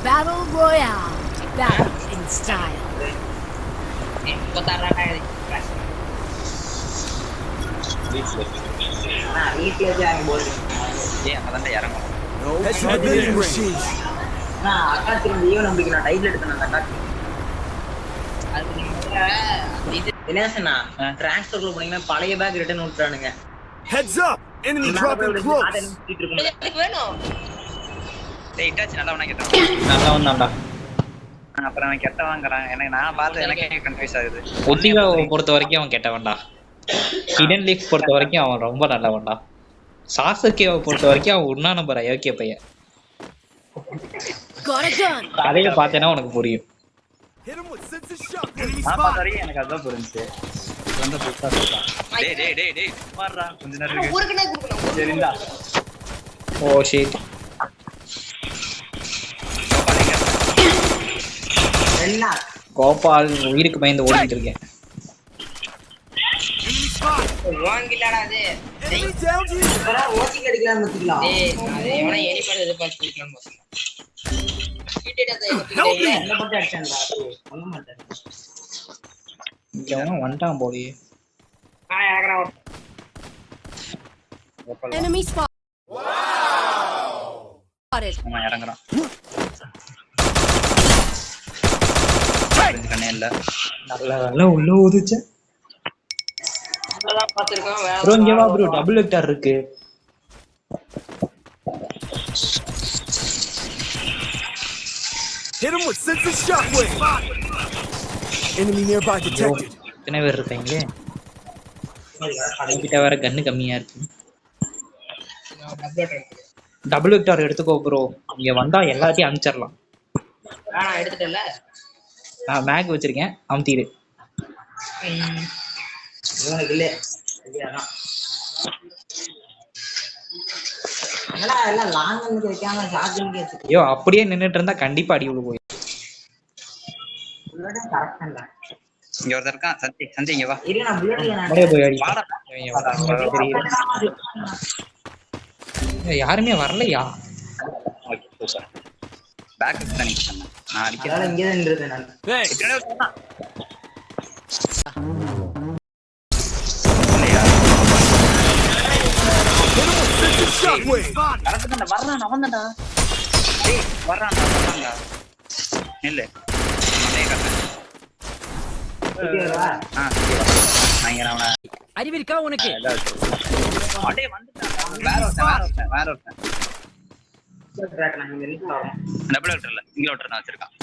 Battle Royale. Battle in style. பழைய back return விட்டுறானுங்க. Heads up! Enemy dropping close. டேய் Itachi நல்லவனா கேட்டவன். நல்லவன் தான்டா. அப்புறம் அவன் கெட்டவங்கறான். எனக்கு நான் பார்த்து எனக்கே கன்ஃபியூஸ் ஆகுது. ஒத்திகாவை பொறுத்த வரைக்கும் அவன் கெட்டவன்டா. ஹிடன் லீஃப் பொறுத்த வரைக்கும் அவன் ரொம்ப நல்லவன்டா. சாசக்கியாவை பொறுத்த வரைக்கும் அவன் உண்ணா நம்பர் அயோக்கிய பையன். கதையை பார்த்தேன்னா உனக்கு புரியும். Hit him with sense of shock. Enemy நான் spot. பார்த்த வரைக்கும் எனக்கு அதான் புரிஞ்சுச்சு. வந்து புதுசா சொல்றான். டேய் சும்மாடா கொஞ்ச நேரம் இருக்கு. சரிடா. Oh shit. கோபால் உயிருக்கு பயந்து ஓடிட்டு இருக்கேன். Enemy spot. Enemy down to you. Help me. இங்க அவன் வந்துட்டான் போலயே. Enemy spotted. அவன் இறங்குறான். கண்ணே இல்ல. நல்ல வேலை உள்ள ஊதுச்சு. ப்ரோ இங்க வா ப்ரோ, டபுள் வெக்டார் இருக்கு. Hit him with sense of shockwave. Enemy nearby detected. எத்தனை பேர் இருக்காங்க? கிட்ட வேற கன்னு கம்மியா இருக்கு. டபுள் வெக்டார் எடுத்துக்கோ ப்ரோ. இங்க வந்தா எல்லாத்தையும் அனுப்பிச்சிடலாம். நான் மேக் வச்சிருக்கேன், அமுத்திடு. ஐயோ அப்படியே நின்னுட்டு இருந்தா கண்டிப்பா அடி விழு போய். இங்க ஒருத்தர் இருக்கான். சந்தி இங்க வா. அப்படியே போய் அடி. யாருமே வரலையா? Okay super. பேக் தான் நிக்கிறேன். நான் அடிக்கிறேன். இங்க தான் நின்னுறேன் நான். Hey. Shockwave. வர்றான் அவன்தான்டா. டேய் வர்றான்டா. நில்லு. மண்டைய கட்டேன். அவன அறிவு இருக்கா உனக்கு? அப்படியே வந்துட்டான். வேற ஒருத்தன். டபுள் வெக்டர் இல்ல, சிங்கிள் வெக்டர் தான் வச்சிருக்கான்.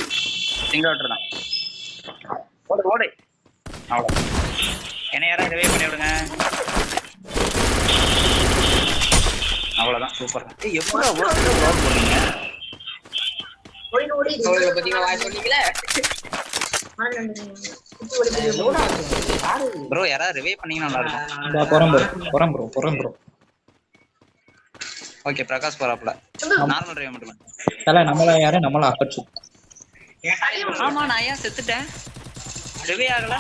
சிங்கிள் வெக்டர் தான். ஓடு. அவ்வளோ. என்ன யாராவது ரிவைவ் பண்ணி விடுங்க. அவ்வளோதான் சூப்பர். எவ்வளோ ஓட் போறீங்க? ப்ரோ யாராவது ரிவைவ் பண்ணீங்கன்னா நல்லா இருக்கும். போறேன் ப்ரோ. ஓகே பிரகாஷ் போறாப்ல. நார்மல் ரிவைவ் மட்டும். தல நம்மள யாரு நம்மள அக்கச்சு. ஆமா நான் ஏன் செத்துட்டேன்? ரிவைவ் ஆகல.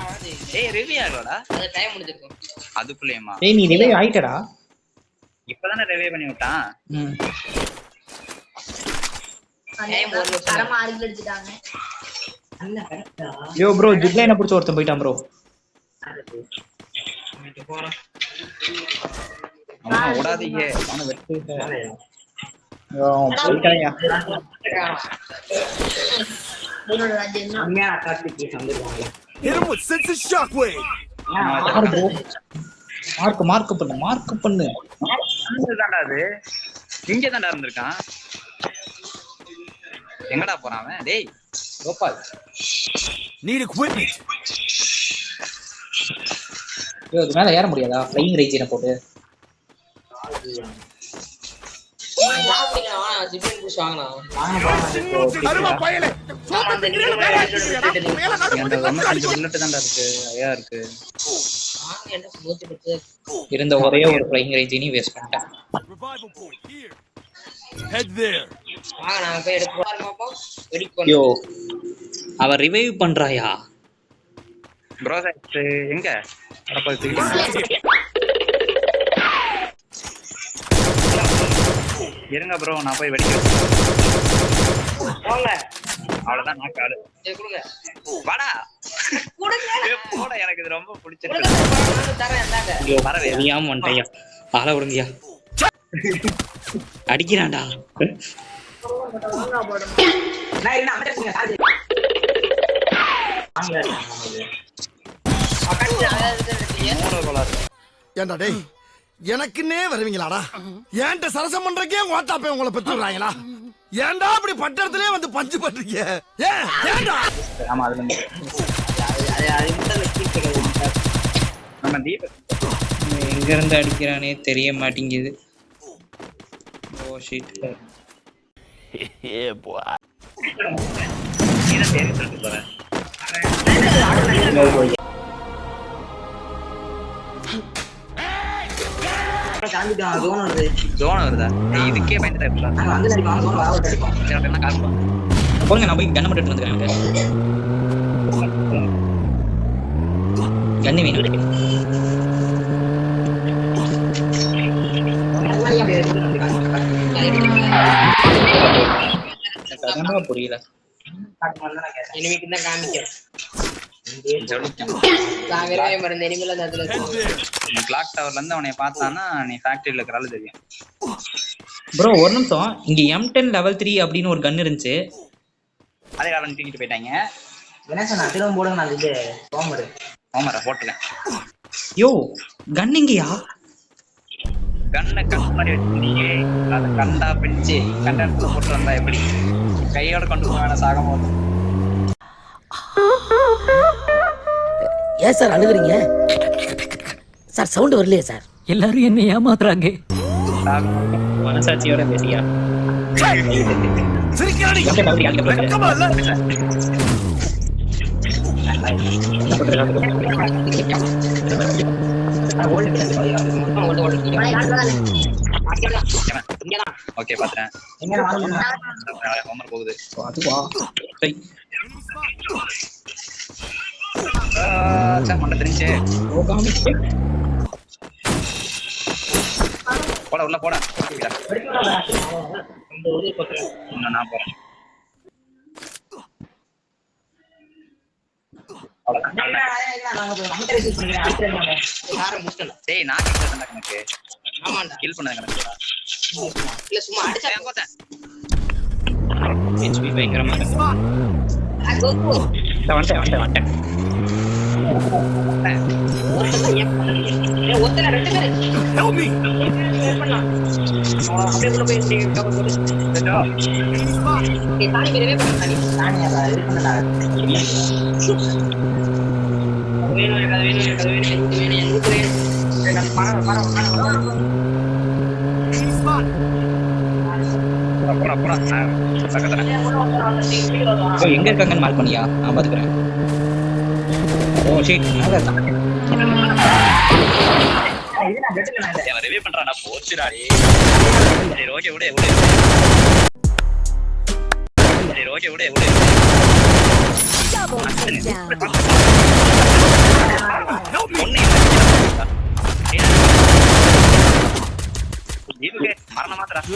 ரிவைவ் ஆகலடா. அது டைம் முடிஞ்சிருக்கும். அதுக்குள்ளேமா? நீ ரிவைவ் ஆயிட்டடா. இப்பதானே ரிவைவ் பண்ணி விட்டான். யோ ப்ரோ ஜிப்லைனை பிடிச்ச ஒருத்தன் போயிட்டான் ப்ரோ. ஓடாதீங்க. அவனை வெட்டு. போயிட்டாயா? Hit him with sense of shockwave. Mark பண்ணு. அது இங்க தான்டா இருந்திருக்கான். எங்கடா போறான் அவன்? டேய் கோபால். Need equipment. யோ இது மேல ஏற முடியாதா? ஃப்ளையிங் ரேஞ்சின போட்டு. அருமா பயலே. இருந்த ஒரே ஒரு ஃப்ளையிங் ரேஞ்ச் நீ வேஸ்ட் பண்ணிட்டேன். யோ அவ ரிவைவ் பண்றாயா? ப்ரோ எங்க அட போய் இருங்க ப்ரோ நான் போய் வெடிக்க போங்க அவ்வளவுதான் நான் காடு கொடுங்க வாடா கொடுங்க போட எனக்கு இது ரொம்ப பிடிச்சிருக்கு வரவே தெரியாம வந்துட்டேயா ஆள விடுங்கயா அடிக்கிறான்டா நான் என்ன அமர்த்திங்க சார் ஏண்டா டேய் எனக்குன்னே வருவீங்களாடா ஏன்ட்ட சரசம் பண்றக்கே ஓட்டாப்பே உங்களை பெற்றுறாங்களா ஏன்டா அப்படி பட்டத்திலே வந்து பஞ்சு பண்றீங்க ஏன்டா ஆமா அதுல நம்ம தீப எங்க இருந்து அடிக்கிறானே தெரிய மாட்டேங்குது ஓ ஷிட் இதான் தெரியும் சொல்லிட்டு போறேன் ஜோன் வருதா இதுக்கே பயந்துட்டேன் போங்க நான் போய் கண்ணை மட்டும் எடுத்து வந்துக்கிறேன் கண்ணு வேணும் புரியல கிளாக் டவர்ல இருந்து அவனை பார்த்தானா நீ ஃபேக்டரியில இருக்கறால தெரியும் ப்ரோ ஒரு நிமிஷம் இங்க M10 level 3 அப்படின்னு ஒரு கன் இருந்துச்சு அதே காலம் தூக்கிட்டு போயிட்டாங்க என்ன சொன்னா திரும்ப போடுங்க நான் இது ஹோமர் ஹோமரை போட்டுல யோ கன் எங்கயா கண்ணை கண் மாதிரி வச்சிருந்தீங்க அதை கண்டா பிடிச்சு கண்ட இடத்துல போட்டு வந்தா எப்படி கையோட கொண்டு போவான சாகம் போது ஏன் சார் அழுகுறீங்க சார் சவுண்ட் வரலையே சார் எல்லாரும் என்ன ஏமாத்துறாங்க மனசாட்சியோட பேசியா சிரிக்கிறாடி ஓகே பாத்துறேன் ஹோமர் போகுது மண்டை தெரிஞ்சு போட உள்ள போட நான் போறேன் டேய் நான் கில் பண்ண கணக்கு இல்ல சும்மா அடிச்சா போறேன் ஹெச்பி பயங்கரமா வந்துட்டேன் Help me. எங்க இருக்காங்கன்னு மார்க் பண்ணியா நான் பாத்துக்கிறேன் ஓ ஷிட் ரிவ்யூ பண்றானா போச்சுடா டேய் ஓகே விடு ஓகே விடு Double down.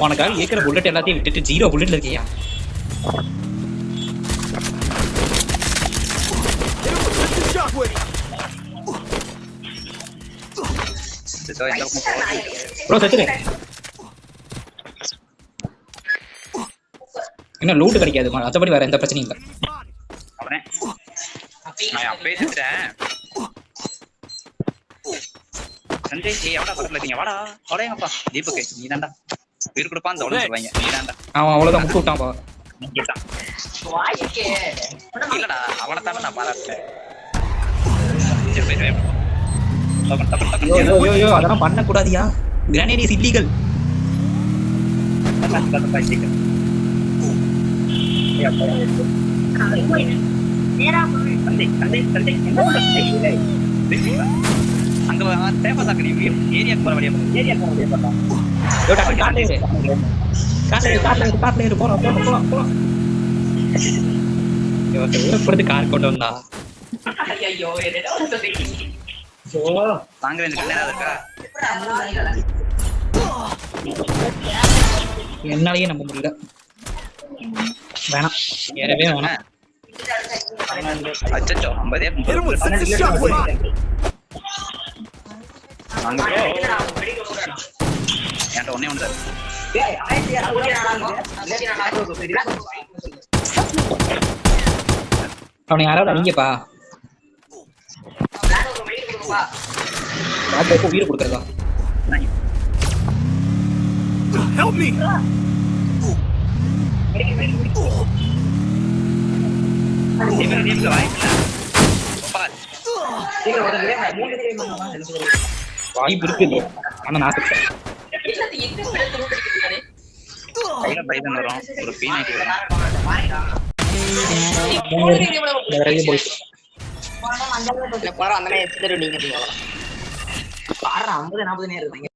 உனக்காக ஏக்கிற புல்லட் எல்லாத்தையும் விட்டுட்டு 0 புல்லட்ல இருக்கியா ப்ரோ சச்சிரே என்ன லூட் கிடைக்காது மத்தபடி வேற எந்த பிரச்சனையும் இல்ல அவனே நான் அப்பவே செத்துட்டேன் சஞ்சய் ஏய் எவடா பக்கத்துல இருக்கீங்க வாடா வாடேங்கப்பா தீபக் நீ தான்டா வீர் கொடுப்பான் தோட சொல்வாங்க நீ தான்டா அவன் அவ்வளவுதான் முட்டு விட்டான் பா இல்லடா அவனை தானே நான் பாராட்டேன் அதெல்லாம் பண்ண கூடாதியா கிரானேட் இஸ் இல்லீகல் அங்க தேவதாக்கு நீ ஏரியா போற வழியா ஏரியா போற வழியா பார்த்தா கார்ல போறோம் கார் கொண்டு வந்தா ஐயோ தாங்க வேண்டிய இருக்கா என்னாலயே நம்ப முடியல. வேணாம், ஏறவே வேணாம். அச்சச்சோ 50 அங்க bro. என்கிட்ட ஒண்ணே ஒன்று தான். ஏய், ஆயிரத்தி அறுபத்தி நாலாயிரம் இல்லாட்டி நான் நாற்பது சரியா? அவனை யாராவது அடிங்கப்பா. நான் ஒரு மெயில் கொடுப்பா. பாத்துக்கு உயிர் கொடுக்கறதா? Help me. இவனுக்கு வாய்ப்பு இல்ல. பார். சீக்கிரம் ஒரு கேம் மூணு கேம் பண்ணலாம் எனக்கு ஒரு வாய்ப்பு இருக்குது. ஆனா நான் செத்தேன். என்னது எங்க பெருத்து ரூட் அடிக்குது கையில பைசன் வரும். ஒரு P90 வரும். நிறைய போய் பாரு அந்த 50 40 நேரம் இருக்காங்க